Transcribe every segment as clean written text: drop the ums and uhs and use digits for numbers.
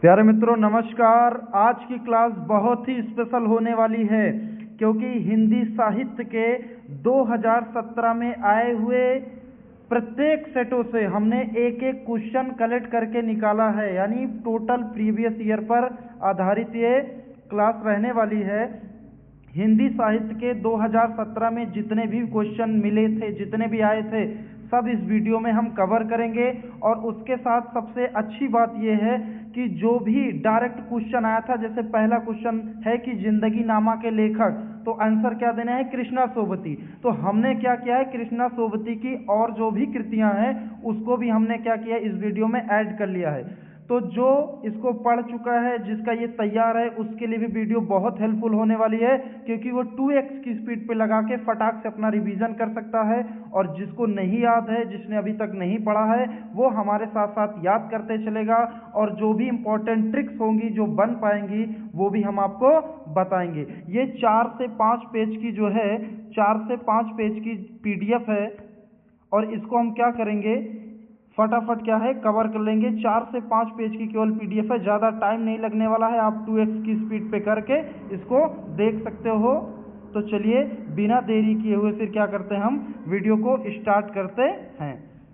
प्यारे मित्रों नमस्कार। आज की क्लास बहुत ही स्पेशल होने वाली है क्योंकि हिंदी साहित्य के 2017 में आए हुए प्रत्येक सेटों से हमने एक एक क्वेश्चन कलेक्ट करके निकाला है, यानी टोटल प्रीवियस ईयर पर आधारित ये क्लास रहने वाली है। हिंदी साहित्य के 2017 में जितने भी क्वेश्चन मिले थे, जितने भी आए थे, सब इस वीडियो में हम कवर करेंगे। और उसके साथ सबसे अच्छी बात यह है कि जो भी डायरेक्ट क्वेश्चन आया था, जैसे पहला क्वेश्चन है कि जिंदगी नामा के लेखक, तो आंसर क्या देना है? कृष्णा सोबती। तो हमने क्या किया है, कृष्णा सोबती की और जो भी कृतियां हैं उसको भी हमने क्या किया है, इस वीडियो में ऐड कर लिया है। तो जो इसको पढ़ चुका है, जिसका ये तैयार है, उसके लिए भी वीडियो बहुत हेल्पफुल होने वाली है क्योंकि वो 2x की स्पीड पे लगा के फटाक से अपना रिवीजन कर सकता है। और जिसको नहीं याद है, जिसने अभी तक नहीं पढ़ा है, वो हमारे साथ साथ याद करते चलेगा। और जो भी इंपॉर्टेंट ट्रिक्स होंगी जो बन पाएंगी वो भी हम आपको बताएंगे। ये 4 से 5 पेज की जो है, 4 से 5 पेज की PDF है और इसको हम क्या करेंगे, फटाफट क्या है कवर कर लेंगे। 4 से 5 पेज की केवल PDF है, ज़्यादा टाइम नहीं लगने वाला है। आप 2x की स्पीड पे करके इसको देख सकते हो। तो चलिए बिना देरी किए हुए फिर क्या करते हैं, हम वीडियो को स्टार्ट करते हैं।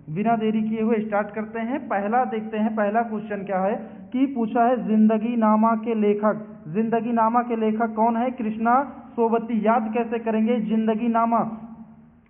बिना देरी किए हुए स्टार्ट करते हैं। पहला देखते हैं, पहला क्वेश्चन क्या है कि पूछा है जिंदगी नामा के लेखक। जिंदगी नामा के लेखक कौन है? कृष्णा सोबती। याद कैसे करेंगे जिंदगी नामा?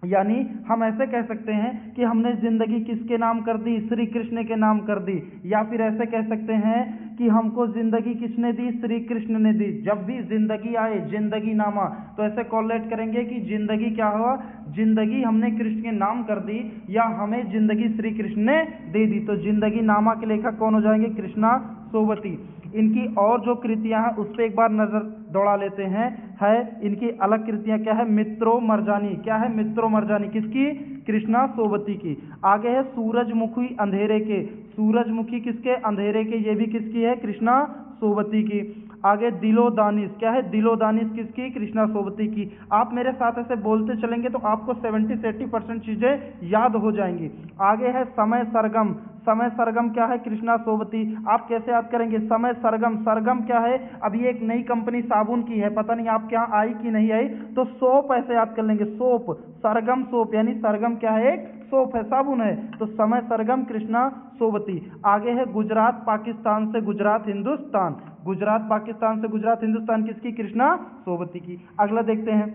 यानी हम ऐसे कह सकते हैं कि हमने जिंदगी किसके नाम कर दी? श्री कृष्ण के नाम कर दी। या फिर ऐसे कह सकते हैं कि हमको जिंदगी किसने दी? श्री कृष्ण ने दी। जब भी जिंदगी आए, जिंदगी नामा, तो ऐसे कॉलेट करेंगे कि जिंदगी क्या हुआ, जिंदगी हमने कृष्ण के नाम कर दी या हमें जिंदगी श्री कृष्ण ने दे दी। तो जिंदगी नामा के लेखक कौन हो जाएंगे? कृष्णा सोबती। इनकी और जो कृतियां हैं उस पर एक बार नजर दौड़ा लेते हैं। है इनकी अलग कृतियां क्या है? मित्रों मर्जानी। क्या है? मित्रों मर्जानी किसकी? कृष्णा सोबती की। आगे है सूरजमुखी अंधेरे के। सूरजमुखी किसके? अंधेरे के। ये भी किसकी है? कृष्णा सोबती की। आगे दिलो दानिश। क्या है? दिलो दानिश किसकी? कृष्णा सोबती की। आप मेरे साथ ऐसे बोलते चलेंगे तो आपको 70 से 80% चीजें याद हो जाएंगी। आगे है समय सरगम। समय सरगम क्या है? कृष्णा सोबती। आप कैसे याद करेंगे समय सरगम? सरगम क्या है? अभी एक नई कंपनी साबुन की है, पता नहीं आपके यहाँ आई कि नहीं आई, तो सोप ऐसे याद कर लेंगे, सोप, सरगम सोप। यानी सरगम क्या है? एक सोप है, साबुन है। तो समय सरगम कृष्णा सोबती। आगे है गुजरात पाकिस्तान से गुजरात हिंदुस्तान। गुजरात पाकिस्तान से गुजरात हिंदुस्तान किसकी? कृष्णा सोबती की। अगला देखते हैं,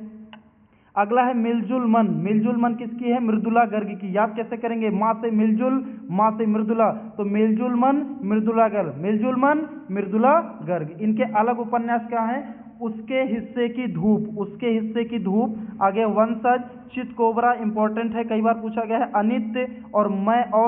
अगला है मिलजुल मन। मिलजुल मन किसकी है? मृदुला गर्ग की। याद कैसे करेंगे? माँ से मिलजुल, माँ से मृदुला, तो मिलजुल मन मृदुला गर्ग। मिलजुल मन मृदुला गर्ग। इनके अलग उपन्यास क्या है? उसके हिस्से की धूप। उसके हिस्से की धूप। आगे वंशज, चित कोबरा इंपॉर्टेंट है, कई बार पूछा गया है। अनित्य और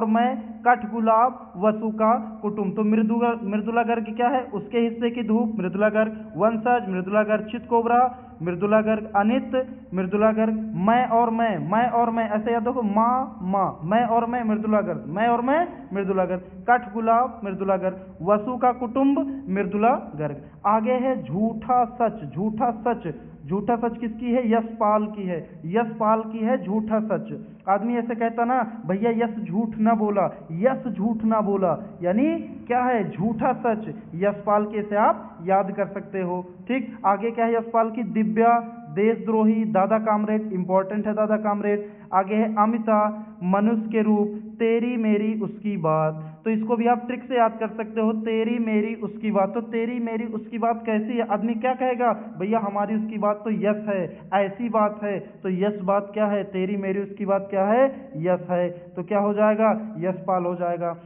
मैं, कठ गुलाब, वसु का कुटुंब। तो मृदुला गर्ग क्या है? उसके हिस्से की धूप, मृदुला गर्ग। वंशज मृदुला गर्ग, चित कोबरा मृदुला गर्ग, अनित्य मृदुला गर्ग, मैं और मैं ऐसे याद रखो, माँ, मैं और मैं मृदुला गर्ग, मैं और मैं मृदुला गर्ग। कठ गुलाब मृदुला गर्ग, वसु का कुटुंब मृदुला गर्ग। आगे है झूठा सच। झूठा सच। झूठा सच किसकी है? यशपाल की है। यशपाल की है झूठा सच। आदमी ऐसे कहता ना, भैया यश झूठ ना बोला, यश झूठ ना बोला, यानी क्या है? झूठा सच। यशपाल के से आप याद कर सकते हो। ठीक। आगे क्या है? यशपाल की दिव्या, देशद्रोही, दादा कामरेड इंपॉर्टेंट है, दादा कामरेड। आगे है अमिता, मनुष्य के रूप, तेरी मेरी उसकी बात। तो इसको भी आप ट्रिक से याद कर सकते हो, तेरी मेरी उसकी बात। तो तेरी मेरी उसकी बात कैसी है? आदमी क्या कहेगा? भैया हमारी उसकी बात तो यस है, ऐसी बात है। तो यस बात क्या है? तेरी मेरी उसकी बात क्या है? यस है। तो क्या हो जाएगा? यशपाल हो जाएगा।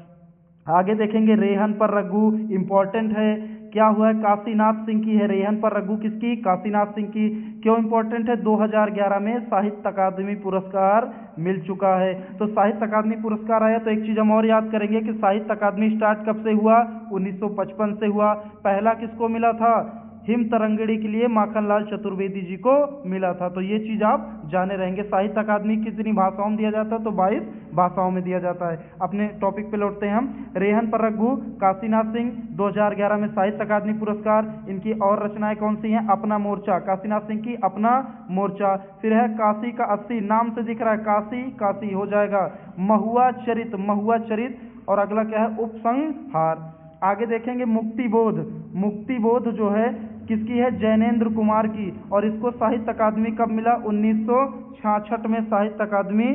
आगे देखेंगे रेहन पर रघु इंपॉर्टेंट है। क्या हुआ है? काशीनाथ सिंह की है। रेहन पर रघु किसकी? काशीनाथ सिंह की। क्यों इंपॉर्टेंट है? 2011 में साहित्य अकादमी पुरस्कार मिल चुका है। तो साहित्य अकादमी पुरस्कार आया तो एक चीज हम और याद करेंगे कि साहित्य अकादमी स्टार्ट कब से हुआ? 1955 से हुआ। पहला किसको मिला था? हिम तरंगिणी के लिए माखनलाल चतुर्वेदी जी को मिला था। तो ये चीज आप जाने रहेंगे। साहित्य अकादमी कितनी भाषाओं में दिया जाता है? तो 22 भाषाओं में दिया जाता है। अपने टॉपिक पे लौटते हैं हम। रेहन पर रघु, काशीनाथ सिंह, 2011 में साहित्य अकादमी पुरस्कार। इनकी और रचनाएं कौन सी हैं? अपना मोर्चा, काशीनाथ सिंह की अपना मोर्चा। फिर है काशी का 80, नाम से दिख रहा है काशी, काशी हो जाएगा। महुआ चरित, महुआ चरित। और अगला क्या है? उपसंहार। आगे देखेंगे मुक्तिबोध। मुक्तिबोध जो है किसकी है? जैनेन्द्र कुमार की। और इसको साहित्य अकादमी कब मिला? 1966 में साहित्य अकादमी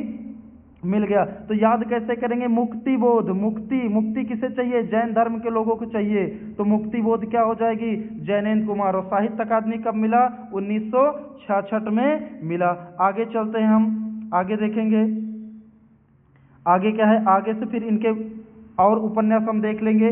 मिल गया। तो याद कैसे करेंगे? मुक्तिबोध, मुक्ति किसे चाहिए? जैन धर्म के लोगों को चाहिए। तो मुक्तिबोध क्या हो जाएगी? जैनेन्द्र कुमार। और साहित्य अकादमी कब मिला? 1966 में मिला। आगे चलते हैं, हम आगे देखेंगे आगे क्या है। आगे से फिर इनके और उपन्यास हम देख लेंगे।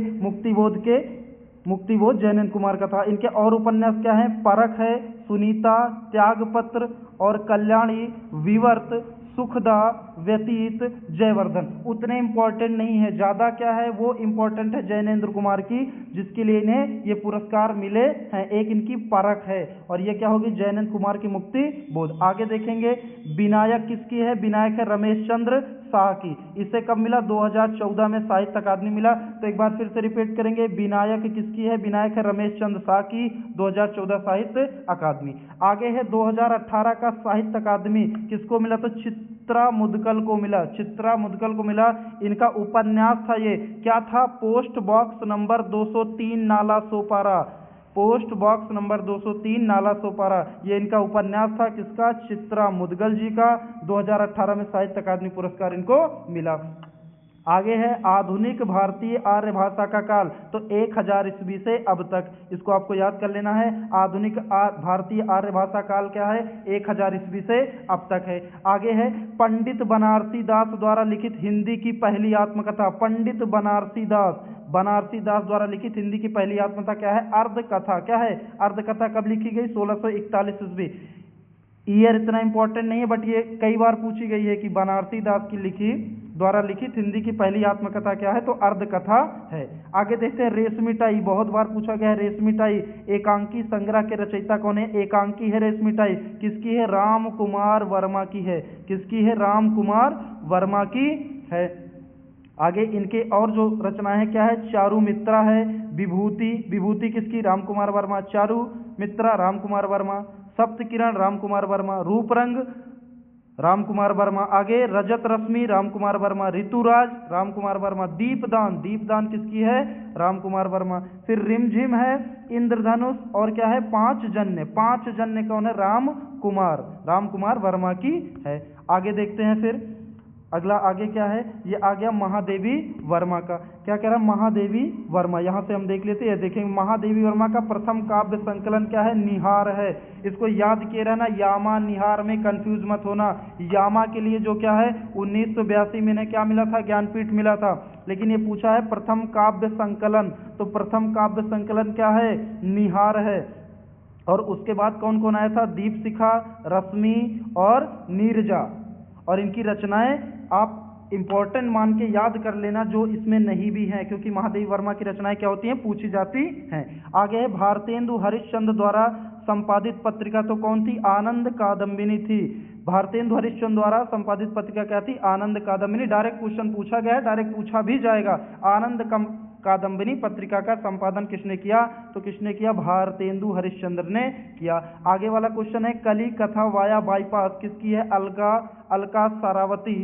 मुक्तिबोध जैनेन्द्र कुमार का था। इनके और उपन्यास क्या है? परख है, सुनीता, त्यागपत्र और कल्याणी, विवर्त, सुखदा, व्यतीत, जयवर्धन। उतने इंपॉर्टेंट नहीं है, ज्यादा क्या है वो इंपॉर्टेंट है जैनेन्द्र कुमार की, जिसके लिए इन्हें ये पुरस्कार मिले हैं। एक इनकी परख है और ये क्या होगी? जैनेन्द्र कुमार की मुक्तिबोध। आगे देखेंगे विनायक किसकी है? विनायक है रमेश चंद्र शाह की। इसे कब मिला? 2014 में साहित्य अकादमी मिला। तो एक बार फिर से रिपीट करेंगे, विनायक किसकी है? विनायक है रमेश चंद्र शाह की, 2014 साहित्य अकादमी। आगे है 2018 का साहित्य अकादमी किसको मिला? तो चित्रा मुदगल को मिला। चित्रा मुदगल को मिला। इनका उपन्यास था, ये क्या था? Post box number 203 Nala Sopara. Post box number 203 Nala Sopara, ये इनका उपन्यास था। किसका? चित्रा मुदगल जी का। 2018 में साहित्य अकादमी पुरस्कार इनको मिला। आगे है आधुनिक भारतीय आर्य भाषा का काल। तो 1000 ईस्वी से अब तक, इसको आपको याद कर लेना है। आधुनिक भारतीय आर्य भाषा काल क्या है? 1000 ईस्वी से अब तक है। आगे है पंडित बनारसी दास द्वारा लिखित हिंदी की पहली आत्मकथा। पंडित बनारसी दास द्वारा लिखित हिंदी की पहली आत्मकथा क्या है? अर्धकथा। क्या है? अर्धकथा। कब लिखी गई? 1641 ईस्वी। ईयर इतना इंपॉर्टेंट नहीं है, बट ये कई बार पूछी गई है कि बनारसी दास की द्वारा लिखित हिंदी की पहली आत्मकथा क्या है? तो अर्धकथा है। आगे देखते हैं रेशमिताई, बहुत बार पूछा गया है रेशमिताई। एकांकी संग्रह के रचयिता कौन है? एकांकी है रेशमिताई। किसकी है? राम कुमार वर्मा की है। किसकी है? राम कुमार वर्मा की है। आगे इनके और जो रचनाएं हैं क्या है? चारू मित्रा है, विभूति किसकी? राम कुमार वर्मा। चारू मित्रा राम कुमार वर्मा। सप्त किरण राम कुमार वर्मा। रूपरंग राम कुमार वर्मा। आगे रजत रश्मि राम कुमार वर्मा। ऋतुराज राम कुमार वर्मा। दीपदान किसकी है? राम कुमार वर्मा। फिर रिमझिम है, इंद्रधनुष और क्या है? पांच जन्य कौन है? राम कुमार वर्मा की है। आगे देखते हैं फिर अगला। आगे क्या है? ये आ गया महादेवी वर्मा का। क्या कह रहा है? महादेवी वर्मा। यहां से हम देख लेते हैं, देखेंगे महादेवी वर्मा का प्रथम काव्य संकलन क्या है? निहार है। इसको याद किए रहना, यामा निहार में कंफ्यूज मत होना। यामा के लिए जो क्या है 1982 में इन्हें क्या मिला था? ज्ञानपीठ मिला था। लेकिन ये पूछा है प्रथम काव्य संकलन, तो प्रथम काव्य संकलन क्या है? निहार है। और उसके बाद कौन कौन आया था? दीपशिखा, रश्मि और नीरजा। और इनकी रचनाएं आप इंपॉर्टेंट मान के याद कर लेना, जो इसमें नहीं भी है, क्योंकि महादेवी वर्मा की रचनाएं क्या होती हैं? पूछी जाती हैं। आगे है भारतेंदु हरिश्चंद्र द्वारा संपादित पत्रिका। तो कौन थी? आनंद कादम्बिनी थी। भारतेंदु हरिश्चंद्र द्वारा संपादित पत्रिका क्या थी? आनंद कादम्बिनी। डायरेक्ट क्वेश्चन पूछा गया है, डायरेक्ट पूछा भी जाएगा। आनंद कादम्बिनी पत्रिका का संपादन किसने किया? तो किसने किया? भारतेंदु हरिश्चंद्र ने किया। आगे वाला क्वेश्चन है कली कथा वाया बाईपास किसकी है? अलका सारावती।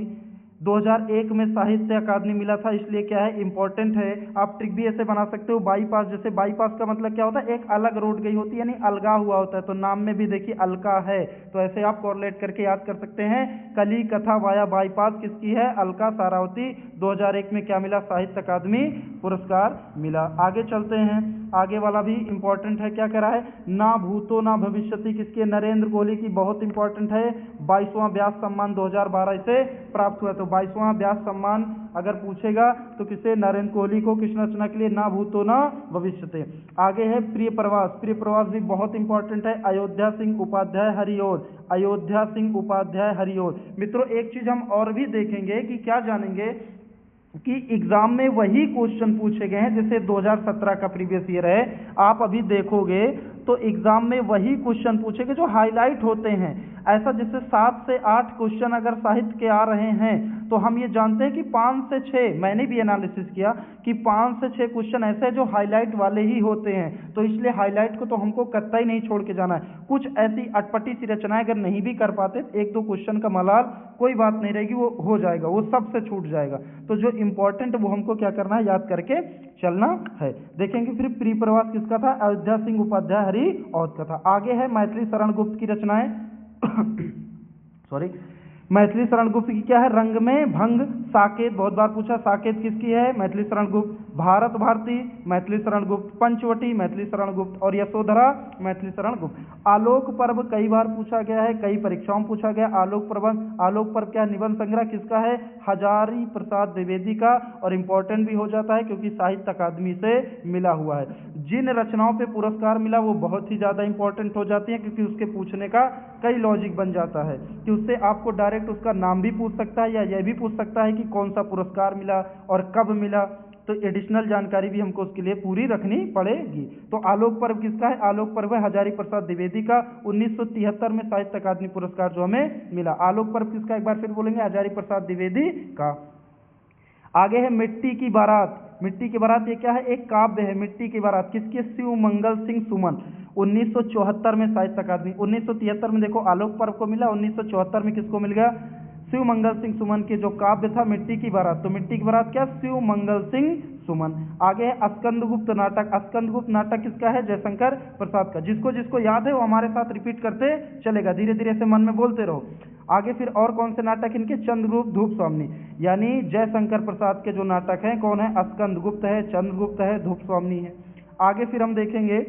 2001 में साहित्य अकादमी मिला था, इसलिए क्या है? इंपॉर्टेंट है। आप ट्रिक भी ऐसे बना सकते हो, बाईपास। जैसे बाईपास का मतलब क्या होता है? एक अलग रोड गई होती है, यानी अलगा हुआ होता है। तो नाम में भी देखिए अलका है, तो ऐसे आप कोरिलेट करके याद कर सकते हैं। कली कथा वाया बाईपास किसकी है? अलका सारावती। 2001 में क्या मिला? साहित्य अकादमी पुरस्कार मिला। आगे चलते हैं, आगे वाला भी इंपॉर्टेंट है। क्या कह रहा है? ना भूतो ना भविष्यति किसके? नरेंद्र कोहली की। बहुत इंपॉर्टेंट है। 22वां व्यास सम्मान 2012 से प्राप्त हुआ। तो 22वां व्यास सम्मान अगर पूछेगा तो किसे? नरेंद्र कोहली को। किस रचना के लिए? ना भूतो ना भविष्यति। आगे है प्रिय प्रवास भी बहुत इंपॉर्टेंट है। अयोध्या सिंह उपाध्याय हरिओल। मित्रों एक चीज हम और भी देखेंगे कि क्या जानेंगे कि एग्जाम में वही क्वेश्चन पूछे गए हैं, जैसे 2017 का प्रीवियस ईयर है, आप अभी देखोगे तो एग्जाम में वही क्वेश्चन पूछेंगे जो हाईलाइट होते हैं। ऐसा जैसे 7 से 8 क्वेश्चन अगर साहित्य के आ रहे हैं, तो हम ये जानते हैं कि 5 से 6, मैंने भी एनालिसिस किया कि 5 से 6 क्वेश्चन ऐसे हैं जो हाईलाइट वाले ही होते हैं। तो इसलिए हाईलाइट को तो हमको कतई नहीं छोड़ के जाना है। कुछ ऐसी अटपटी सी रचनाएं अगर नहीं भी कर पाते, 1-2 क्वेश्चन का मलाल, कोई बात नहीं रहेगी, वो हो जाएगा, वो सबसे छूट जाएगा। तो जो इंपॉर्टेंट वो हमको क्या करना है? याद करके चलना है। देखेंगे फिर प्री प्रवास किसका था, अयोध्या सिंह उपाध्याय हरिऔध का था। आगे है मैथिली शरण गुप्त की रचनाएं सॉरी, मैथिली शरण गुप्त की क्या है, रंग में भंग, साकेत, बहुत बार पूछा, साकेत किसकी है, मैथिली शरण गुप्त, भारत भारती, मैथिली शरण गुप्त, पंचवटी, मैथिली शरण गुप्त, और यशोधरा, मैथिली शरण गुप्त। आलोक पर्व कई बार पूछा गया है, कई परीक्षाओं में पूछा गया। आलोक पर्व क्या है, निबंध संग्रह किसका है, हजारी प्रसाद द्विवेदी का, और इंपॉर्टेंट भी हो जाता है क्योंकि साहित्य अकादमी से मिला हुआ है। जिन रचनाओं पे पुरस्कार मिला वो बहुत ही ज्यादा इंपॉर्टेंट हो जाती है, क्योंकि उसके पूछने का कई लॉजिक बन जाता है कि उससे आपको डायरेक्ट उसका नाम भी पूछ सकता है, या यह भी पूछ सकता है कि कौन सा पुरस्कार मिला और कब मिला। तो एडिशनल जानकारी भी हमको उसके लिए पूरी रखनी पड़ेगी। तो आलोक पर्व किसका है, आलोक पर्व है हजारी प्रसाद द्विवेदी का, 1973 में साहित्य अकादमी पुरस्कार जो हमें मिला। आलोक पर्व किसका, एक बार फिर बोलेंगे, हजारी प्रसाद द्विवेदी का। आगे है मिट्टी की बारात। मिट्टी की बारात ये क्या है, एक काव्य है, मिट्टी की बारात किसके, शिव मंगल सिंह सुमन, 1974 में साहित्य अकादमी। 1973 में देखो आलोक पर्व को मिला, 1974 में किसको मिल गया, शिव मंगल सिंह सुमन के जो काव्य था मिट्टी की बारात। तो मिट्टी की बारात क्या, शिव मंगल सिंह सुमन। आगे है स्कंदगुप्त नाटक। स्कंदगुप्त नाटक किसका है, जयशंकर प्रसाद का। जिसको जिसको याद है वो हमारे साथ रिपीट करते चलेगा, धीरे धीरे से मन में बोलते रहो। आगे फिर और कौन से नाटक इनके, चंद्रगुप्त धूप स्वामिनी, यानी जयशंकर प्रसाद के जो नाटक हैं कौन है, स्कंदगुप्त है, चंद्रगुप्त है, धूप स्वामिनी है। आगे फिर हम देखेंगे,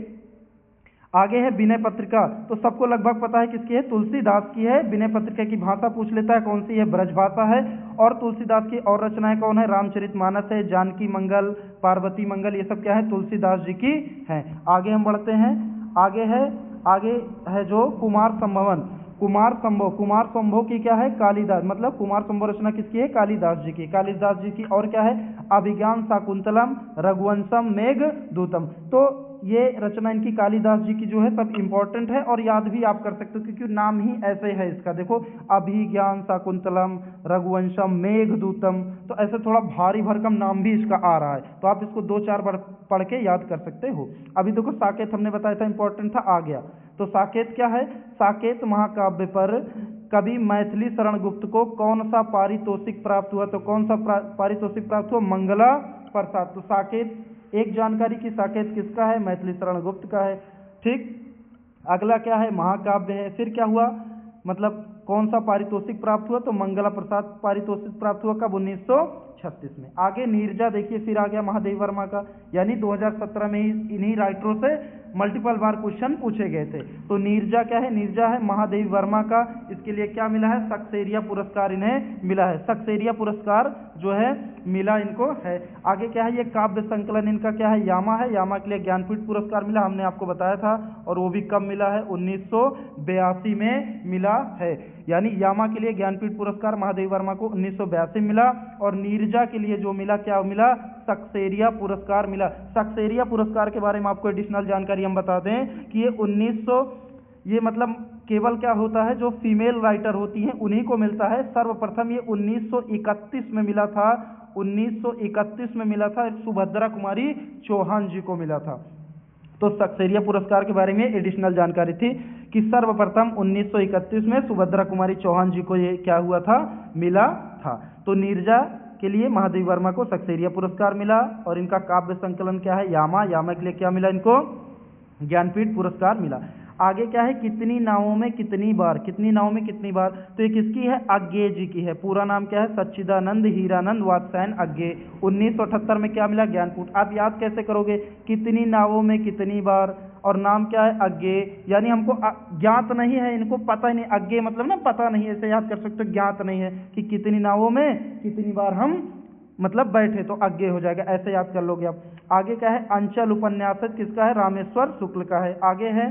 आगे है विनय पत्रिका। तो सबको लगभग पता है किसकी है, तुलसीदास की है। विनय पत्रिका की भाषा पूछ लेता है कौन सी है, ब्रज भाषा है। और तुलसीदास की और रचनाएं कौन है, रामचरितमानस है, जानकी मंगल, पार्वती मंगल, ये सब क्या है, तुलसीदास जी की हैं। आगे हम बढ़ते हैं, आगे है जो कुमार संभवन। कुमार संभव की क्या है, कालिदास, मतलब कुमार संभव रचना किसकी है, कालिदास जी की, कालिदास जी की। और क्या है, अभिज्ञान शाकुंतलम, रघुवंशम, मेघदूतम। तो ये रचना इनकी कालिदास जी की जो है सब इंपॉर्टेंट है और याद भी आप कर सकते हो क्योंकि नाम ही ऐसे है इसका। देखो, अभिज्ञान शाकुंतलम, रघुवंशम, मेघदूतम, तो ऐसे थोड़ा भारी भरकम नाम भी इसका आ रहा है, तो आप इसको 2-4 बार पढ़ के याद कर सकते हो। अभी देखो साकेत हमने बताया था इंपॉर्टेंट था, आ गया। तो साकेत क्या है, साकेत महाकाव्य पर कवि मैथिली शरण गुप्त को कौन सा पारितोषिक प्राप्त हुआ, तो कौन सा पारितोषिक प्राप्त हुआ, मंगला प्रसाद। तो साकेत, एक जानकारी की साकेत किसका है, मैथिली शरण गुप्त का है। ठीक, अगला क्या है, महाकाव्य है। फिर क्या हुआ, मतलब कौन सा पारितोषिक प्राप्त हुआ, तो मंगला प्रसाद पारितोषिक प्राप्त हुआ कब, 1936 में। आगे नीरजा देखिए, फिर आ गया महादेवी वर्मा का, यानी 2017 में ही इन्हीं राइटरों से मल्टीपल बार क्वेश्चन पूछे गए थे। तो नीरजा क्या है, नीरजा है महादेवी वर्मा का। इसके लिए क्या मिला है, सक्सेरिया पुरस्कार इन्हें मिला है, सक्सेरिया पुरस्कार जो है मिला इनको है। आगे क्या है, ये काव्य संकलन इनका क्या है, यामा है, यामा के लिए ज्ञानपीठ पुरस्कार मिला, हमने आपको बताया था, और वो भी कब मिला है, 1982 में मिला है। यानी यामा के लिए ज्ञानपीठ पुरस्कार महादेवी वर्मा को 1982 मिला, और नीरजा के लिए जो मिला, क्या मिला, सक्सेरिया पुरस्कार मिला। सक्सेरिया पुरस्कार के बारे में आपको एडिशनल जानकारी हम बता दें कि ये मतलब केवल क्या होता है, जो फीमेल राइटर होती हैं उन्हीं को मिलता है। सर्वप्रथम ये 1931 में मिला था, 1931 में मिला था, सुभद्रा कुमारी चौहान जी को मिला था। तो सक्सेरिया पुरस्कार के बारे में एडिशनल जानकारी थी कि सर्वप्रथम 1931 में सुभद्रा कुमारी चौहान जी को ये क्या हुआ था, मिला था। तो नीरजा के लिए महादेवी वर्मा को सक्सेरिया पुरस्कार मिला, और इनका काव्य संकलन क्या है, यामा, यामा के लिए क्या मिला इनको, ज्ञानपीठ पुरस्कार मिला। आगे क्या है, कितनी नावों में कितनी बार, कितनी नावों में कितनी बार, तो ये किसकी है, अज्ञे जी की है। पूरा नाम क्या है, सच्चिदानंद हीरानंद वात्स्यायन अज्ञे। 1978 में क्या मिला, ज्ञानपीठ। आप याद कैसे करोगे, कितनी नावों में कितनी बार, और नाम क्या है, अज्ञे, यानी हमको ज्ञात नहीं है, इनको पता ही नहीं, अज्ञे मतलब ना पता नहीं, ऐसे याद कर सकते हो, ज्ञात नहीं है कि कितनी नावों में कितनी बार हम मतलब बैठे, तो अज्ञे हो जाएगा, ऐसे याद कर लोगे आप। आगे क्या है, अंचल उपन्यास किसका है, रामेश्वर शुक्ल का है। आगे है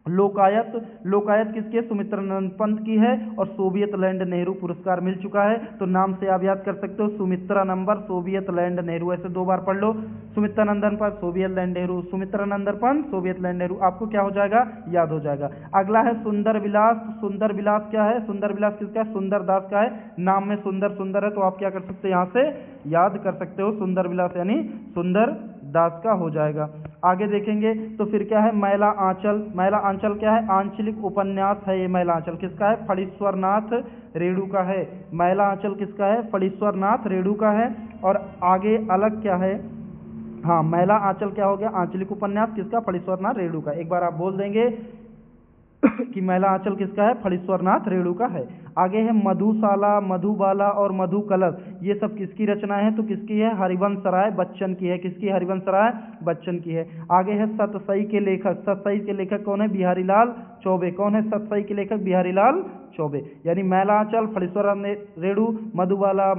लोकायत, लोकायत किसकी है, सुमित्रानंद पंत की है, और सोवियत लैंड नेहरू पुरस्कार मिल चुका है। तो नाम से आप याद कर सकते हो, सुमित्रा नंबर, सोवियत लैंड नेहरू, ऐसे 2 बार पढ़ लो, Sumitranandan Pant, Soviet Land Nehru, Sumitranandan Pant, Soviet Land Nehru, आपको क्या हो जाएगा, याद हो जाएगा। अगला है सुंदर विलास। सुंदर विलास क्या है, सुंदर विलास किसका है, सुंदर दास का है। नाम में सुंदर सुंदर है, तो आप क्या कर सकते हो, यहाँ से याद कर सकते हो, सुंदर विलास यानी सुंदर दास का हो जाएगा। आगे देखेंगे तो फिर क्या है, मैला आंचल। मैला आंचल क्या है, आंचलिक उपन्यास है ये। मैला आंचल किसका है, फणीश्वरनाथ रेणु का है। मैला आंचल किसका है, फणीश्वरनाथ रेणु का है। और आगे अलग क्या है, हाँ, मैला आंचल क्या हो गया? आंचलिक उपन्यास किसका? फणीश्वरनाथ रेणु का। एक बार आप बोल देंगे कि मैला आंचल किसका है? फणीश्वरनाथ रेणु का है। आगे है मधुशाला, मधुबाला और मधुकलश, ये सब किसकी रचना है? तो किसकी है? हरिवंश राय बच्चन की है। किसकी? हरिवंश राय बच्चन की है। आगे है सतसई के लेखक, सतसई के लेखक कौन है? बिहारी लाल चौबे। कौन है सतसई के लेखक? बिहारी लाल चौबे। यानी मैला आंचल, फणीश्वरनाथ रेणु, मधुबाला,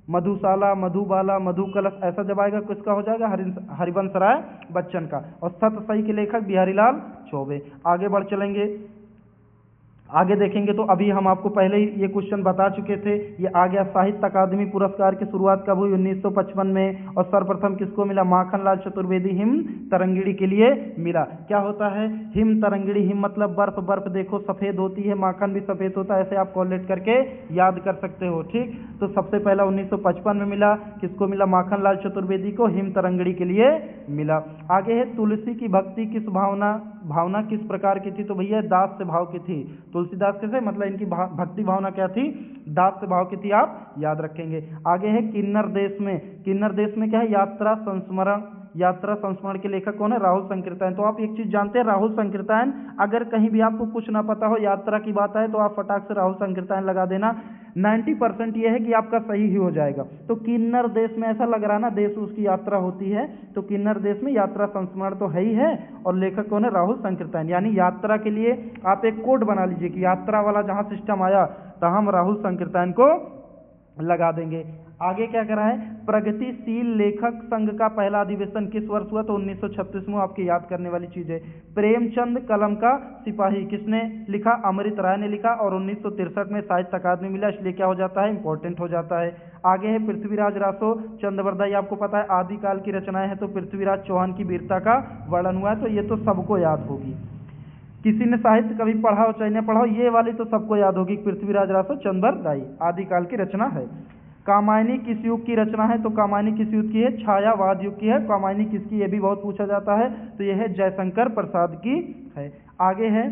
मधुशाला, मधुबाला, मधुकलश, ऐसा जब आएगा किसका हो जाएगा? हरिवंश राय बच्चन का। और सतसई के लेखक बिहारी लाल चौबे। आगे बढ़ चलेंगे, आगे देखेंगे तो अभी हम आपको पहले ही ये क्वेश्चन बता चुके थे। ये आ गया साहित्य अकादमी पुरस्कार की शुरुआत कब हुई? 1955 में। और सर्वप्रथम किसको मिला? माखनलाल चतुर्वेदी हिम तरंगिणी के लिए मिला। क्या होता है हिम तरंगिणी? हिम मतलब बर्फ, बर्फ देखो सफेद होती है, माखन भी सफेद होता है, ऐसे आप कॉलेट करके याद कर सकते हो। ठीक, तो सबसे पहला 1955 में मिला। किसको मिला? माखनलाल चतुर्वेदी को हिम तरंगिणी के लिए मिला। आगे है तुलसी की भक्ति किस भावना किस प्रकार की थी? तो भैया दास से भाव की थी। तुलसीदास कैसे? मतलब इनकी भक्ति भावना क्या थी? दास से भाव की थी, आप याद रखेंगे। आगे है किन्नर देश में, किन्नर देश में क्या है? यात्रा संस्मरण, यात्रा संस्मरण के लेखक कौन है? राहुल संकीर्तन। तो आप एक चीज जानते हैं, राहुल संकीर्तन, अगर कहीं भी आपको कुछ ना पता हो, यात्रा की बात आए तो आप फटाक से राहुल संकीर्तन लगा देना। 90% ये है कि आपका सही ही हो जाएगा। तो किन्नर देश में, ऐसा लग रहा है ना देश उसकी यात्रा होती है, तो किन्नर देश में यात्रा संस्मरण तो है ही है। और लेखक कौन है? राहुल संकीर्तन। यानी यात्रा के लिए आप एक कोड बना लीजिए कि यात्रा वाला जहां सिस्टम आया तो हम राहुल संकीर्तन को लगा देंगे। आगे क्या करा है? प्रगतिशील लेखक संघ का पहला अधिवेशन किस वर्ष हुआ? तो 1936 में। आपकी याद करने वाली चीज है। प्रेमचंद कलम का सिपाही किसने लिखा? अमृत राय ने लिखा। और 1963 में साहित्य अकादमी मिला, इसलिए क्या हो जाता है? इंपॉर्टेंट हो जाता है। आगे है पृथ्वीराज रासो चंद्रवरदा, ये आपको पता है आदिकाल की रचनाएं हैं, तो पृथ्वीराज चौहान की वीरता का वर्णन हुआ है, तो ये तो सबको याद होगी। किसी ने साहित्य कभी पढ़ा हो चाहे न पढ़ा हो, ये वाली तो सबको याद होगी। पृथ्वीराज रासो चंद्रवरदाई आदिकाल की रचना है। कामायनी किस युग की रचना है? तो कामायनी किस युग की है? छायावाद युग की है। कामायनी किसकी? ये भी बहुत पूछा जाता है, तो यह है जयशंकर प्रसाद की है। आगे है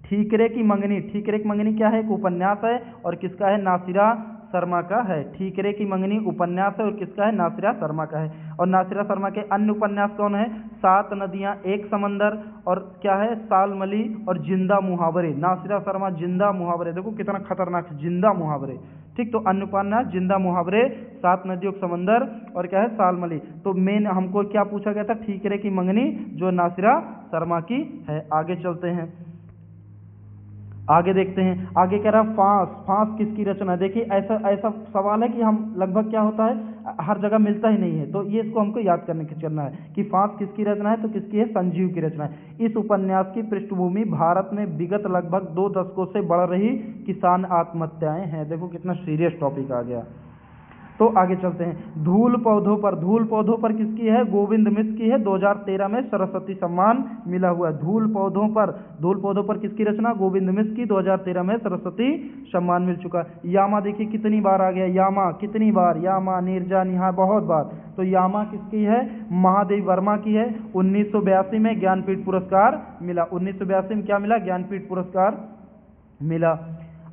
ठीकरे की मंगनी, ठीकरे की मंगनी क्या है? एक उपन्यास है, और किसका है? नासिरा शर्मा का है। ठीकरे की मंगनी उपन्यास है और किसका है? नासिरा शर्मा का है। और नासिरा शर्मा के अन्य उपन्यास कौन है? सात नदियां एक समंदर, और क्या है? सालमली और जिंदा मुहावरे। नासिरा शर्मा जिंदा मुहावरे, देखो कितना खतरनाक, जिंदा मुहावरे। ठीक, तो अन्य उपन्यास जिंदा मुहावरे, सात नदियों का समंदर, और क्या है? सालमली। तो मेन हमको क्या पूछा गया था? ठीकरे की मंगनी, जो नासिरा शर्मा की है। आगे चलते हैं, आगे देखते हैं। आगे कह रहा फांस, फांस किसकी रचना है? देखिए ऐसा ऐसा सवाल है कि हम लगभग क्या होता है हर जगह मिलता ही नहीं है, तो ये इसको हमको याद करना है कि फांस किसकी रचना है? तो किसकी है? संजीव की रचना है। इस उपन्यास की पृष्ठभूमि भारत में विगत लगभग 2 दशकों से बढ़ रही किसान आत्महत्याएं हैं। देखो कितना सीरियस टॉपिक आ गया। तो आगे चलते हैं। धूल पौधों पर, धूल पौधों पर किसकी है? गोविंद मिश्र की है। 2013 में सरस्वती सम्मान मिला हुआ है। धूल पौधों पर, धूल पौधों पर किसकी रचना? गोविंद मिश्र की। 2013 में सरस्वती सम्मान मिल चुका है। यामा देखिए कितनी बार आ गया, यामा कितनी बार, यामा, नीरजा, निहार, बहुत बार। तो यामा किसकी है? महादेवी वर्मा की है। 1982 में ज्ञानपीठ पुरस्कार मिला। 1982 में क्या मिला? ज्ञानपीठ पुरस्कार मिला।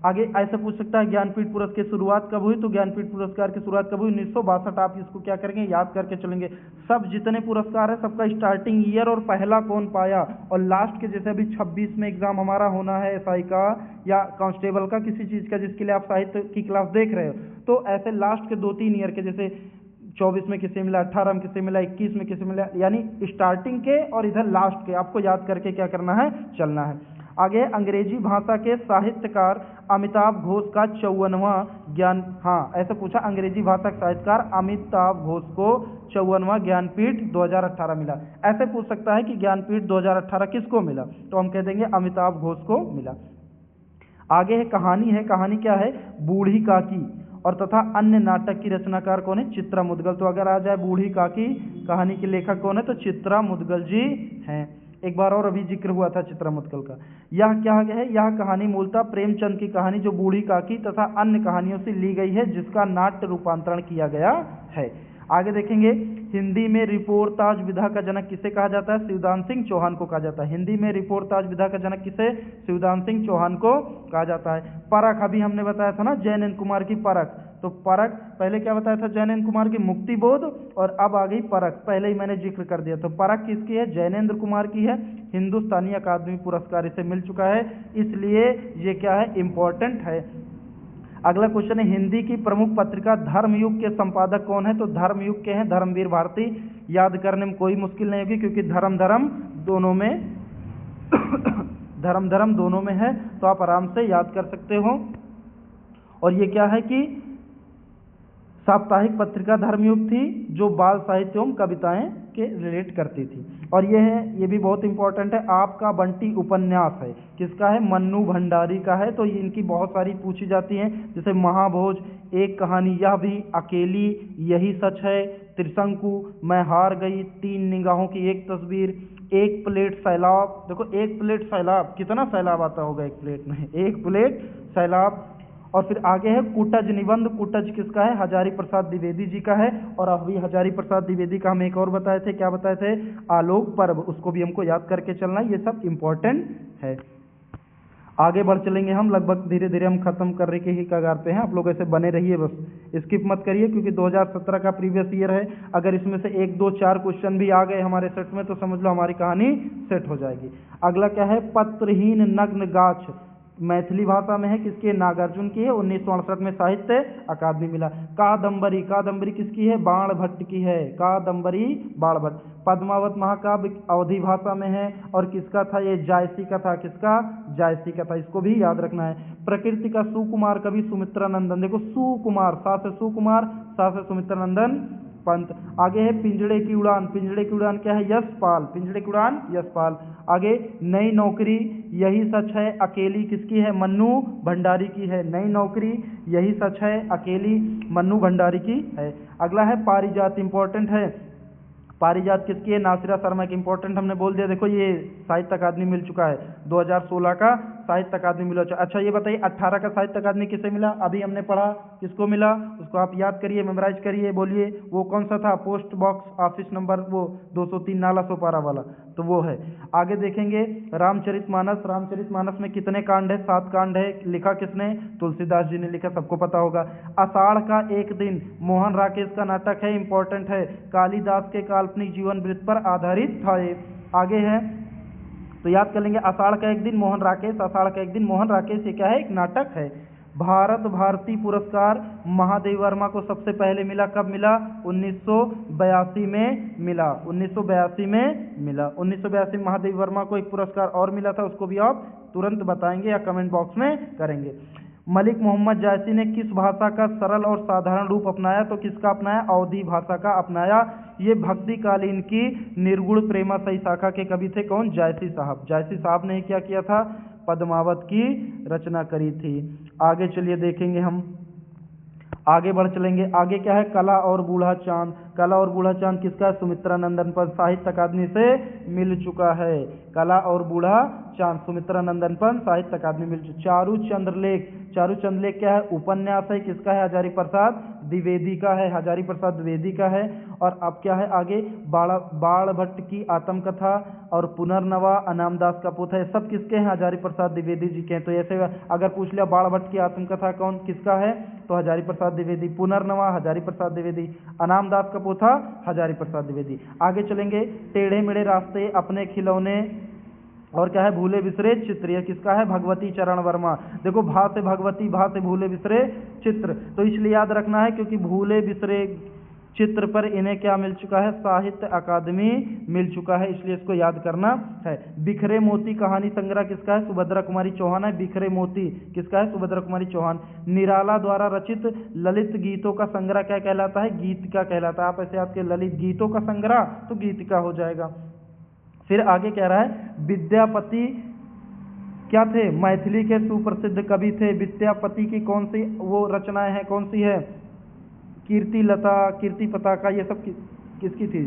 आगे ऐसे पूछ सकता है ज्ञानपीठ पुरस्कार की शुरुआत कब हुई? तो ज्ञानपीठ पुरस्कार की शुरुआत कब हुई? 1962। आप इसको क्या करेंगे? याद करके चलेंगे। सब जितने पुरस्कार है सबका स्टार्टिंग ईयर और पहला कौन पाया, और लास्ट के, जैसे अभी 26 में एग्जाम हमारा होना है एसआई का या कांस्टेबल का, किसी चीज का जिसके लिए आप साहित्य की क्लास देख रहे हो, तो ऐसे लास्ट के 2-3 ईयर के, जैसे 24 में किसे मिला, 18 में किसे मिला, 21 में किसे मिला, यानी स्टार्टिंग के और इधर लास्ट के आपको याद करके क्या करना है? चलना है। आगे अंग्रेजी भाषा के साहित्यकार अमिताभ घोष का 54वां ज्ञान, हाँ ऐसे पूछा, अंग्रेजी भाषा के साहित्यकार अमिताभ घोष को 54वां ज्ञानपीठ 2018 मिला। ऐसे पूछ सकता है कि ज्ञानपीठ 2018 किसको मिला, तो हम कह देंगे अमिताभ घोष को मिला। आगे है कहानी, है कहानी क्या है? बूढ़ी काकी और तथा अन्य नाटक की रचनाकार कौन है? चित्रा मुदगल। तो अगर आ जाए बूढ़ी काकी, कहानी के लेखक कौन है? तो चित्रा मुदगल जी हैं। एक बार और अभी जिक्र हुआ था चित्रा मुदगल का। यह क्या है? यह कहानी मूलतः प्रेमचंद की कहानी जो बूढ़ी काकी तथा अन्य कहानियों से ली गई है, जिसका नाट्य रूपांतरण किया गया है। आगे देखेंगे, हिंदी में रिपोर्ताज विधा का जनक किसे कहा जाता है? शिवदान सिंह चौहान को कहा जाता है। हिंदी में रिपोर्ताज विधा का जनक किसे? शिवदान सिंह चौहान को कहा जाता है। परख अभी हमने बताया था ना, जैनेन्द्र कुमार की परख। तो परख पहले क्या बताया था? जैनेन्द्र कुमार की मुक्ति बोध, और अब आ गई परख, पहले ही मैंने जिक्र कर दिया। तो परख किसकी है? जैनेन्द्र कुमार की है। हिंदुस्तानी अकादमी पुरस्कार इसे मिल चुका है, इसलिए ये क्या है? इम्पोर्टेंट है। अगला क्वेश्चन है, हिंदी की प्रमुख पत्रिका धर्मयुग के संपादक कौन है? तो धर्मयुग के हैं धर्मवीर भारती। याद करने में कोई मुश्किल नहीं होगी, क्योंकि धर्म धर्म दोनों में धर्म धर्म दोनों में है, तो आप आराम से याद कर सकते हो। और ये क्या है कि साप्ताहिक पत्रिका धर्मयुग थी, जो बाल साहित्य एवं कविताएं के रिलेट करती थी। और ये है, ये भी बहुत इंपॉर्टेंट है, आपका बंटी उपन्यास है, किसका है? मन्नू भंडारी का है। तो इनकी बहुत सारी पूछी जाती हैं, जैसे महाभोज, एक कहानी, यह भी, अकेली, यही सच है, त्रिशंकु, मैं हार गई, तीन निगाहों की एक तस्वीर, एक प्लेट सैलाब। देखो एक प्लेट सैलाब, कितना सैलाब आता होगा एक प्लेट में? एक प्लेट सैलाब। और फिर आगे है कुटज निबंध। कुटज किसका है? हजारी प्रसाद द्विवेदी जी का है। और अभी हजारी प्रसाद द्विवेदी का हम एक और बताए थे, क्या बताए थे? आलोक पर्व, उसको भी हमको याद करके चलना है, ये सब इम्पोर्टेंट है। आगे बढ़ चलेंगे हम, लगभग धीरे धीरे हम खत्म करने के ही कगार पे हैं। आप लोग ऐसे बने रहिए, बस स्किप मत करिए, क्योंकि 2017 का प्रीवियस ईयर है। अगर इसमें से 1, 2, 4 क्वेश्चन भी आ गए हमारे सेट में, तो समझ लो हमारी कहानी सेट हो जाएगी। अगला क्या है? पत्रहीन नग्न गाछ, मैथिली भाषा में है, किसकी? नागार्जुन की है। 1968 में साहित्य अकादमी मिला। कादम्बरी, कादम्बरी किसकी है? बाण भट्ट की है। कादम्बरी बाण भट्ट। पद्मावत महाकाव्य अवधी भाषा में है, और किसका था? ये जायसी का था। किसका? जायसी का था, इसको भी याद रखना है। प्रकृति का सुकुमार कवि सुमित्रानंदन। देखो सुकुमार, सा से सुकुमार, सा से सुमित्रानंदन पंत। आगे है पिंजड़े की उड़ान। पिंजड़े की उड़ान क्या है? यशपाल। पिंजड़े की उड़ान यशपाल। आगे नई नौकरी, यही सच है, अकेली, किसकी है? मन्नू भंडारी की है। नई नौकरी, यही सच है, अकेली, मन्नू भंडारी की है। अगला है पारिजात, इंपॉर्टेंट है। पारिजात किसकी है? नासिरा शर्मा की। इंपॉर्टेंट हमने बोल दिया। देखो ये साहित्य अकादमी मिल चुका है, 2016 का साहित्य अकादमी मिला। अच्छा ये बताइए 18 का साहित्य अकादमी किसे मिला? अभी हमने पढ़ा, किसको मिला? उसको आप याद करिए, मेमोराइज करिए, बोलिए वो कौन सा था? पोस्ट बॉक्स ऑफिस नंबर वो 203 नाला सोपारा वाला, तो वो है। आगे देखेंगे रामचरितमानस। रामचरितमानस में कितने कांड है? 7 कांड है। लिखा किसने? तुलसीदास जी ने लिखा, सबको पता होगा। आषाढ़ का एक दिन, मोहन राकेश का नाटक है, इंपॉर्टेंट है, कालिदास के काल्पनिक जीवन वृत्त पर आधारित था ये। आगे है, तो याद कर लेंगे, आषाढ़ का एक दिन मोहन राकेश, आषाढ़ का एक दिन मोहन राकेश, ये क्या है? एक नाटक है। भारत भारती पुरस्कार महादेव वर्मा को सबसे पहले मिला, कब मिला? 1982 में मिला। 1982 में मिला। 1982 में महादेव वर्मा को एक पुरस्कार और मिला था, उसको भी आप तुरंत बताएंगे या कमेंट बॉक्स में करेंगे। मलिक मोहम्मद जायसी ने किस भाषा का सरल और साधारण रूप अपनाया? तो किसका अपनाया? अवधी भाषा का अपनाया। ये भक्ति कालीन की निर्गुण प्रेमाशयी शाखा के कवि थे, कौन? जायसी साहब। जायसी साहब ने क्या किया था? पद्मावत की रचना करी थी। आगे चलिए देखेंगे हम, आगे बढ़ चलेंगे। आगे क्या है? कला और बूढ़ा चांद। कला और बूढ़ा चांद किसका है? सुमित्रानंदन पंत, साहित्य अकादमी से मिल चुका है। कला और बूढ़ा चांद सुमित्रानंदन पंत, साहित्य अकादमी मिल चुका। चारू चंद्रलेख, चारू चंद्रलेख क्या है? उपन्यास है, किसका है? हजारी प्रसाद द्विवेदी का है, हजारी प्रसाद द्विवेदी का है। और अब क्या है आगे? बाण भट्ट की आत्मकथा और पुनर्नवा अनामदास का पुत्र है, सब किसके हैं? हजारी प्रसाद द्विवेदी जी के हैं। तो ऐसे अगर पूछ लिया बाण भट्ट की आत्मकथा कौन किसका है, तो हजारी प्रसाद द्विवेदी। पुनर्नवा हजारी प्रसाद द्विवेदी। अनामदास का पोथा हजारी प्रसाद द्विवेदी। आगे चलेंगे, टेढ़े मेढ़े रास्ते, अपने खिलौने, और क्या है? भूले बिसरे चित्र, यह किसका है? भगवती चरण वर्मा। देखो भा से भगवती, भा से भूले बिसरे चित्र, तो इसलिए याद रखना है, क्योंकि भूले बिसरे चित्र पर इन्हें क्या मिल चुका है? साहित्य अकादमी मिल चुका है, इसलिए इसको याद करना है। बिखरे मोती कहानी संग्रह किसका है? सुभद्रा कुमारी चौहान है। बिखरे मोती किसका है? सुभद्रा कुमारी चौहान। निराला द्वारा रचित ललित गीतों का संग्रह क्या कहलाता है? गीतिका कहलाता है। आप ऐसे आपके ललित गीतों का संग्रह, तो गीतिका हो जाएगा। फिर आगे कह रहा है, विद्यापति क्या थे? मैथिली के सुप्रसिद्ध कवि थे। विद्यापति की कौन सी वो रचनाएं हैं? कौन सी है? कीर्ति लता, कीर्ति पताका, ये सब किसकी थी?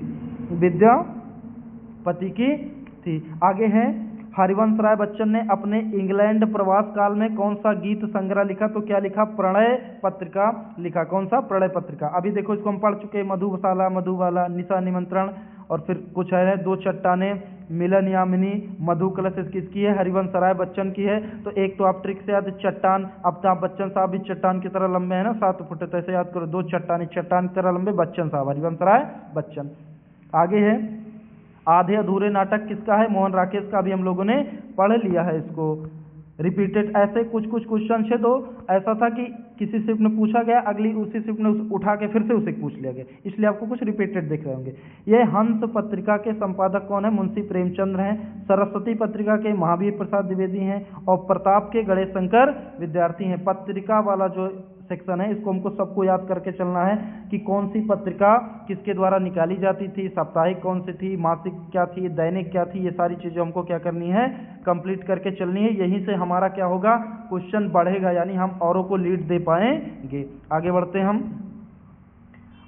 विद्यापति की थी। आगे है हरिवंश राय बच्चन ने अपने इंग्लैंड प्रवास काल में कौन सा गीत संग्रह लिखा? तो क्या लिखा? प्रणय पत्रिका लिखा। कौन सा? प्रणय पत्रिका। अभी देखो इसको हम पढ़ चुके हैं, मधुशाला, मधुबाला, निशा निमंत्रण, और फिर कुछ है दो चट्टाने, मिलन यामिनी, मधु कलश किसकी है? हरिवंश राय बच्चन की है। तो एक तो आप ट्रिक से याद, चट्टान, अमिताभ बच्चन साहब भी चट्टान की तरह लंबे हैं ना, 7 फुट, तो ऐसे याद करो, दो चट्टान की तरह लंबे, बच्चन साहब, हरिवंश राय बच्चन। आगे है आधे अधूरे नाटक किसका है? मोहन राकेश का। भी हम लोगों ने पढ़ लिया है इसको। रिपीटेड, ऐसे कुछ कुछ क्वेश्चन है, तो ऐसा था कि किसी शिफ्ट में पूछा गया, अगली उसी शिफ्ट में उठा के फिर से उसे पूछ लिया गया, इसलिए आपको कुछ रिपीटेड दिख रहे होंगे। ये हंस पत्रिका के संपादक कौन है? मुंशी प्रेमचंद्र हैं। सरस्वती पत्रिका के महावीर प्रसाद द्विवेदी हैं, और प्रताप के गणेश शंकर विद्यार्थी हैं। पत्रिका वाला जो सेक्शन है इसको हमको सबको याद करके चलना है कि कौन सी पत्रिका किसके द्वारा निकाली जाती थी, साप्ताहिक कौन सी थी, मासिक क्या थी, दैनिक क्या थी, ये सारी चीजें हमको क्या करनी है? कंप्लीट करके चलनी है। यहीं से हमारा क्या होगा? क्वेश्चन बढ़ेगा, यानी हम औरों को लीड दे पाएंगे। आगे बढ़ते हैं हम।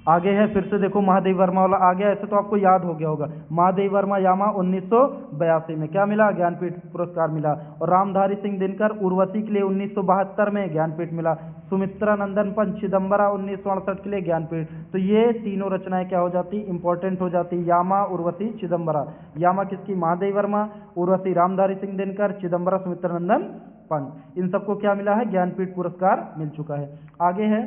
आगे है फिर से देखो महादेव वर्मा वाला आ गया, ऐसे तो आपको याद हो गया होगा। महादेव वर्मा यामा 1982 में क्या मिला? ज्ञानपीठ पुरस्कार मिला। और रामधारी सिंह दिनकर उर्वशी के लिए 1972 में ज्ञानपीठ मिला। सुमित्रा नंदन पंत चिदम्बरा 1968 के लिए ज्ञानपीठ। तो ये तीनों रचनाएं क्या हो जाती? इंपॉर्टेंट हो जाती। यामा, उर्वशी, चिदम्बरा। यामा किसकी? महादेव वर्मा। उर्वशी रामधारी सिंह दिनकर। चिदम्बरा सुमित्रा नंदन पंत। इन सबको क्या मिला है? ज्ञानपीठ पुरस्कार मिल चुका है। आगे है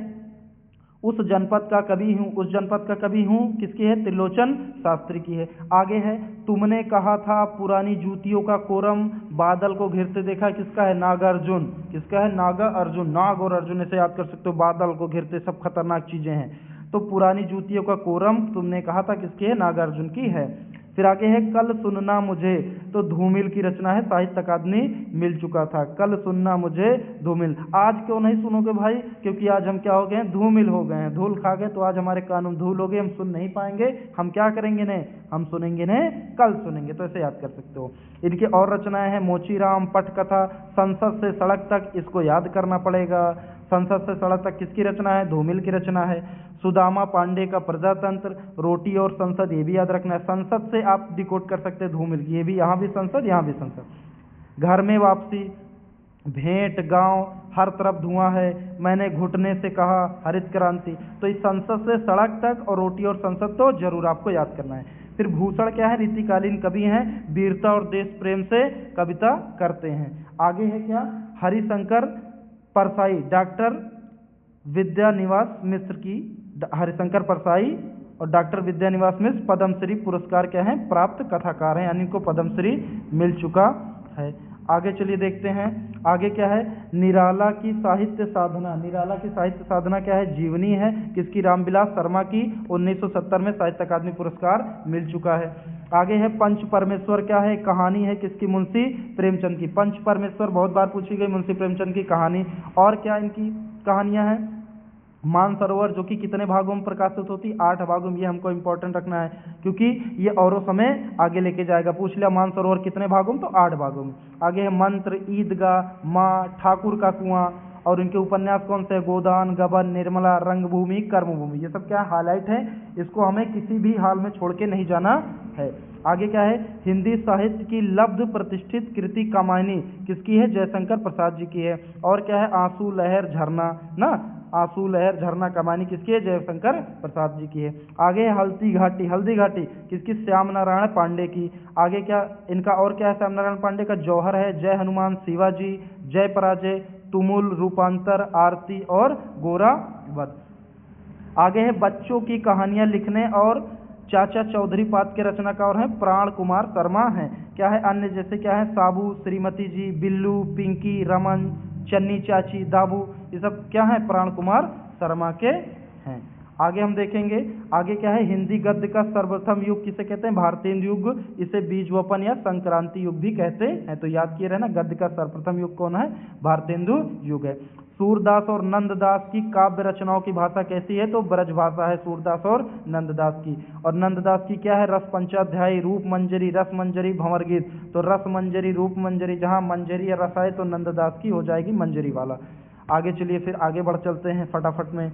उस जनपद का कवि हूँ। उस जनपद का कवि हूँ किसकी है? त्रिलोचन शास्त्री की है। आगे है तुमने कहा था पुरानी जूतियों का कोरम बादल को घिरते देखा, किसका है? नागार्जुन। किसका है? नागार्जुन। नाग और अर्जुन ऐसे याद कर सकते हो, बादल को घिरते सब खतरनाक चीजें हैं। तो पुरानी जूतियों का कोरम तुमने कहा था किसकी है? नागार्जुन की है। फिर आगे है कल सुनना मुझे, तो धूमिल की रचना है, साहित्य अकादमी मिल चुका था। कल सुनना मुझे, धूमिल। आज क्यों नहीं सुनोगे भाई? क्योंकि आज हम क्या हो गए हैं? धूमिल हो गए हैं, धूल खा गए, तो आज हमारे कानून धूल हो गए, हम सुन नहीं पाएंगे। हम क्या करेंगे ने? हम सुनेंगे ने, कल सुनेंगे। तो ऐसे याद कर सकते हो। इनकी और रचनाएं हैं मोचीराम, पटकथा, संसद से सड़क तक, इसको याद करना पड़ेगा। संसद से सड़क तक किसकी रचना है? धूमिल की रचना है। सुदामा पांडे का प्रजातंत्र, रोटी और संसद, ये भी याद रखना है। संसद से आप डिकोड कर सकते हैं धूमिल की, ये भी, यहाँ भी संसद, यहाँ भी संसद। घर में वापसी, भेंट, गांव, हर तरफ धुआं है, मैंने घुटने से कहा, हरित क्रांति। तो इस संसद से सड़क तक और रोटी और संसद तो जरूर आपको याद करना है। फिर भूषण क्या है? रीतिकालीन कवि हैं, वीरता और देश प्रेम से कविता करते हैं। आगे है क्या? हरिशंकर परसाई, डॉक्टर विद्यानिवास मिश्र की, हरिशंकर परसाई और डॉक्टर विद्यानिवास मिश्र पद्मश्री पुरस्कार क्या है? प्राप्त कथाकार हैं, यानी इनको पद्मश्री मिल चुका है। आगे चलिए देखते हैं, आगे क्या है? निराला की साहित्य साधना। निराला की साहित्य साधना क्या है? जीवनी है, किसकी? रामविलास शर्मा की। 1970 में साहित्य अकादमी पुरस्कार मिल चुका है। आगे है पंच परमेश्वर क्या है? कहानी है, किसकी? मुंशी प्रेमचंद की। पंच परमेश्वर बहुत बार पूछी गई, मुंशी प्रेमचंद की कहानी। और क्या इनकी कहानियां हैं? मानसरोवर, जो कि कितने भागों में प्रकाशित होती? 8 भागों में। ये हमको इंपॉर्टेंट रखना है, क्योंकि ये औरों समय आगे लेके जाएगा। पूछ लिया मानसरोवर कितने भागों में? तो 8 भागों में। आगे है मंत्र, ईदगाह, माँ, ठाकुर का कुआं, और इनके उपन्यास कौन से? गोदान, गबन, निर्मला, रंगभूमि, कर्मभूमि। ये सब क्या हाईलाइट है, इसको हमें किसी भी हाल में छोड़ के नहीं जाना है। आगे क्या है? हिंदी साहित्य की लब्ध प्रतिष्ठित कृति कामायनी, किसकी है? जयशंकर प्रसाद जी की है। और क्या है? आंसू लहर झरना ना, आंसू लहर झरना कमानी किसकी है? जयशंकर प्रसाद जी की है। आगे है हल्दी घाटी। हल्दी घाटी किसकी? श्याम नारायण पांडे की। आगे क्या इनका और क्या है? श्याम नारायण पांडे का जौहर है, जय हनुमान, शिवाजी, जय पराजय, तुमुल, रूपांतर, आरती और गोरा वध। आगे है बच्चों की कहानियां लिखने और चाचा चौधरी पाद के रचनाकार हैं प्राण कुमार शर्मा हैं। क्या है? अन्य जैसे क्या है? साबू, श्रीमती जी, बिल्लू, पिंकी, रमन, चन्नी चाची, दाबू, ये सब क्या है? प्राण कुमार शर्मा के हैं। आगे हम देखेंगे, आगे क्या है? हिंदी गद्य का सर्वप्रथम युग किसे कहते हैं? भारतेंदु युग। इसे बीजवपन या संक्रांति युग भी कहते हैं। तो याद किए रहना, गद्य का सर्वप्रथम युग कौन है? भारतेंदु युग है। सूरदास और नंददास की काव्य रचनाओं की भाषा कैसी है? तो ब्रज भाषा है सूरदास और नंददास की। और नंददास की क्या है? रस पंचाध्यायी, रूप मंजरी, रस मंजरी, भंवर गीत। तो रस मंजरी, रूप मंजरी, जहाँ मंजरी या रस आए तो नंददास की हो जाएगी मंजरी वाला। आगे चलिए फिर आगे बढ़ चलते हैं फटाफट में।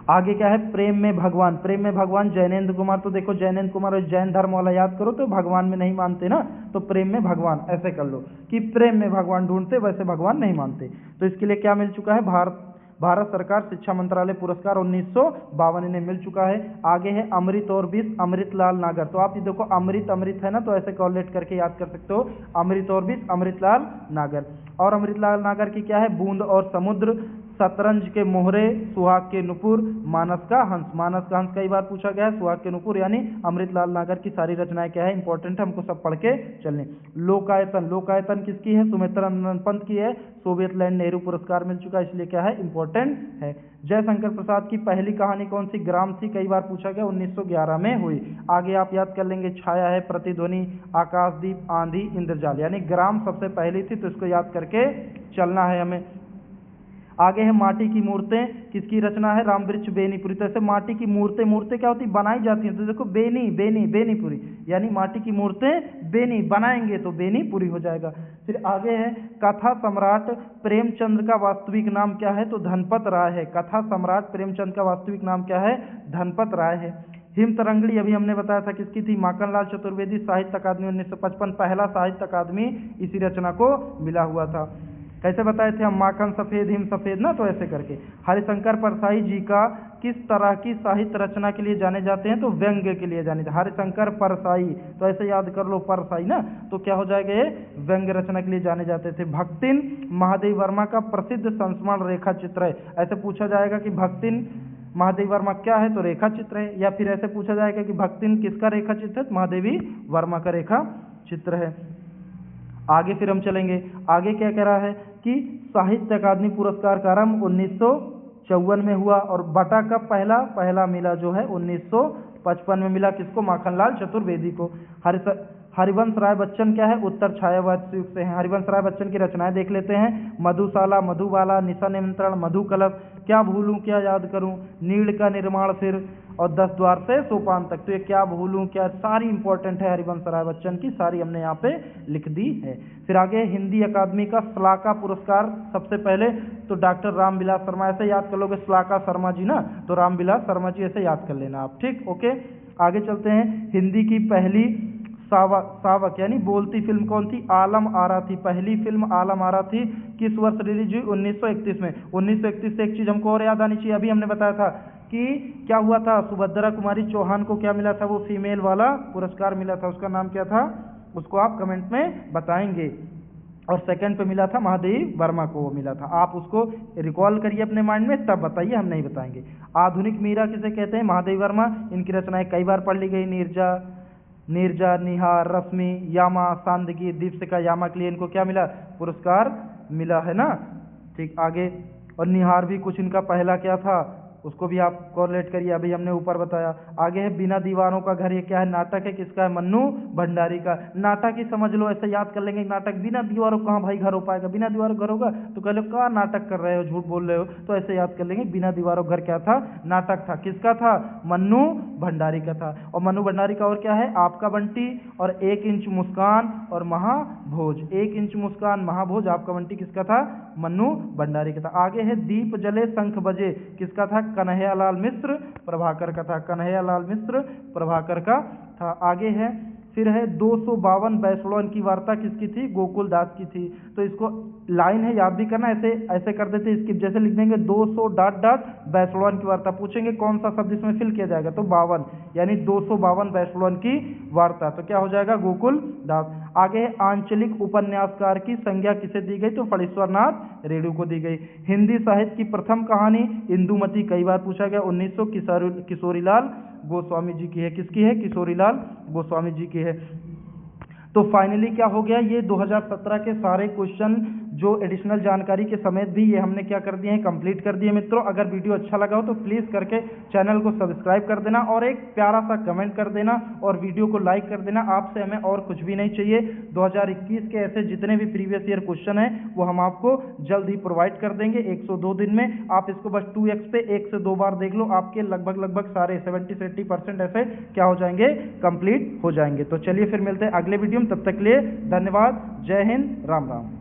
आगे क्या है, प्रेम में भगवान, प्रेम में भगवान जैनेन्द्र कुमार। तो देखो जैनेन्द्र कुमार और जैन धर्म वाला याद करो तो भगवान में नहीं मानते ना, तो प्रेम में भगवान ऐसे कर लो कि प्रेम में भगवान ढूंढते वैसे भगवान नहीं मानते। तो इसके लिए क्या मिल चुका है, भारत सरकार शिक्षा मंत्रालय पुरस्कार 1952 इन्हें मिल चुका है। आगे है अमृत और विष, अमृतलाल नागर। तो आप ये देखो अमृत अमृत है ना, तो ऐसे कॉलेट करके याद कर सकते हो, अमृत और विष अमृतलाल नागर। और अमृतलाल नागर की क्या है, बूंद और समुद्र, शतरंज के मोहरे, सुहाग के नुपुर, मानस का हंस। मानस का हंस कई बार पूछा गया है, सुहाग के नुपुर यानी अमृतलाल नागर की सारी रचनाएं क्या है, इंपॉर्टेंट है, हमको सब पढ़ के चलने। लोकायतन, लोकायतन किसकी है, सुमित्रानंद पंत की है, सोवियत लैंड नेहरू पुरस्कार मिल चुका है, इसलिए क्या है, इंपॉर्टेंट है। जयशंकर प्रसाद की पहली कहानी कौन सी, ग्राम थी, कई बार पूछा गया, 1911 में हुई। आगे आप याद कर लेंगे, छाया है, प्रतिध्वनि, आकाशदीप, आंधी, इंद्रजाल, यानी ग्राम सबसे पहली थी, तो इसको याद करके चलना है हमें। आगे है माटी की मूर्तें, किसकी रचना है, रामवृक्ष बेनीपुरी। तो ऐसे माटी की मूर्तें क्या होती, बनाई जाती हैं, तो देखो बेनीपुरी यानी माटी की मूर्तें बेनी बनाएंगे तो बेनीपुरी हो जाएगा। फिर आगे है कथा सम्राट प्रेमचंद का वास्तविक नाम क्या है, तो धनपत राय है। कथा सम्राट प्रेमचंद का वास्तविक नाम क्या है, धनपत राय है। हिम तरंगड़ी अभी हमने बताया था किसकी थी, माखनलाल चतुर्वेदी, साहित्य अकादमी 1955, पहला साहित्य अकादमी इसी रचना को मिला हुआ था। कैसे बताए थे हम, माखन सफेद हिम सफेद ना, तो ऐसे करके। हरिशंकर परसाई जी का किस तरह की साहित्य रचना के लिए जाने जाते हैं, तो व्यंग्य के लिए जाने जाते हैं। हरिशंकर परसाई, तो ऐसे याद कर लो परसाई ना, तो क्या हो जाएगा ये, व्यंग्य रचना के लिए जाने जाते थे। भक्तिन महादेव वर्मा का प्रसिद्ध संस्मरण रेखा चित्र है। ऐसे पूछा जाएगा कि भक्तिन महादेवी वर्मा क्या है, तो रेखा चित्र है। या फिर ऐसे पूछा जाएगा कि भक्तिन किसका रेखा चित्र है, महादेवी वर्मा का रेखा चित्र है। आगे फिर हम चलेंगे, आगे क्या कह रहा है कि साहित्य अकादमी पुरस्कार का आरंभ 1954 में हुआ और बटा का पहला मिला जो है 1955 में मिला, किसको, माखनलाल चतुर्वेदी को। हरिवंश राय बच्चन क्या है, उत्तर छायावाद युग से हैं। हरिवंश राय बच्चन की रचनाएं देख लेते हैं, मधुशाला, मधुबाला, निशा निमंत्रण, मधुकलश, क्या भूलूं क्या याद करूं, नीड़ का निर्माण, फिर और 10 द्वार से सोपान तक। तो ये क्या भूलूं क्या, सारी इंपॉर्टेंट है हरिवंश राय बच्चन की, सारी हमने यहाँ पे लिख दी है। फिर आगे हिंदी अकादमी का श्लाका पुरस्कार सबसे पहले तो डॉक्टर रामविलास शर्मा, ऐसे याद कर लोगे, श्लाका शर्मा जी ना, तो रामविलास शर्मा जी ऐसे याद कर लेना आप, ठीक, ओके। आगे चलते हैं, हिंदी की पहली सावक यानी बोलती फिल्म कौन थी, आलम आरा थी। पहली फिल्म आलम आरा थी, किस वर्ष रिलीज हुई, 1931 में। 1931 से एक चीज हमको और याद आनी चाहिए, अभी हमने बताया था कि क्या हुआ था, सुभद्रा कुमारी चौहान को क्या मिला था, वो फीमेल वाला पुरस्कार मिला था, उसका नाम क्या था, उसको आप कमेंट में बताएंगे। और सेकंड पे मिला था महादेवी वर्मा को, वो मिला था, आप उसको रिकॉल करिए अपने माइंड में, तब बताइए, हम नहीं बताएंगे। आधुनिक मीरा किसे कहते हैं, महादेवी वर्मा। इनकी रचनाएं कई बार पढ़ ली गई, नीरजा, निहार, रश्मि, यामा, सांदगी, दीपशिखा, यामा के लिए इनको क्या मिला, पुरस्कार मिला है ना, ठीक। आगे और निहार भी कुछ इनका पहला क्या था, उसको भी आप कोरिलेट करिए, अभी हमने ऊपर बताया। आगे है बिना दीवारों का घर, ये क्या है, नाटक है, किसका है, मन्नू भंडारी का। नाटक ही समझ लो, ऐसे याद कर लेंगे, नाटक बिना दीवारों कहाँ भाई घर हो पाएगा, बिना दीवारों घर होगा तो कह लो क्या नाटक कर रहे हो, झूठ बोल रहे हो, तो ऐसे याद कर लेंगे, बिना दीवारों घर क्या था, नाटक था, किसका था, मन्नू भंडारी का था। और मन्नू भंडारी का और क्या है, आपका बंटी और 1 इंच मुस्कान और महाभोज। 1 इंच मुस्कान महाभोज आपका बंटी किसका था, मन्नू भंडारी का था। आगे है दीप जले शंख बजे, किसका था, कन्हैयालाल मिश्र प्रभाकर का था, कन्हैयालाल मिश्र प्रभाकर का था। आगे है फिर है 252 बैसलोन की वार्ता किसकी थी, गोकुल दास की थी। तो इसको लाइन है याद भी करना, ऐसे कर देते स्किप, जैसे लिख देंगे 200 बैसलोन की वार्ता, पूछेंगे कौन सा शब्द इसमें फिल किया जाएगा, तो 52 यानी 252 बैसलोन की वार्ता, तो क्या हो जाएगा, गोकुल दास। आगे है आंचलिक उपन्यासकार की संज्ञा किसे दी गई, तो फणीश्वरनाथ रेणु को दी गई। हिंदी साहित्य की प्रथम कहानी इंदुमती, कई बार पूछा गया, 1900 किशोरीलाल गोस्वामी जी की है, किसकी है, किशोरीलाल गोस्वामी जी की है। तो फाइनली क्या हो गया, ये 2017 के सारे क्वेश्चन जो एडिशनल जानकारी के समेत भी ये हमने क्या कर दिए हैं, कंप्लीट कर दिए। मित्रों अगर वीडियो अच्छा लगा हो तो प्लीज़ करके चैनल को सब्सक्राइब कर देना और एक प्यारा सा कमेंट कर देना और वीडियो को लाइक कर देना। आपसे हमें और कुछ भी नहीं चाहिए। 2021 के ऐसे जितने भी प्रीवियस ईयर क्वेश्चन हैं वो हम आपको जल्द ही प्रोवाइड कर देंगे 102 दिन में। आप इसको बस 2x पे 1 से 2 बार देख लो, आपके लगभग सारे 70 से 80% ऐसे क्या हो जाएंगे, कंप्लीट हो जाएंगे। तो चलिए फिर मिलते हैं अगले वीडियो में, तब तक के लिए धन्यवाद। जय हिंद, राम राम।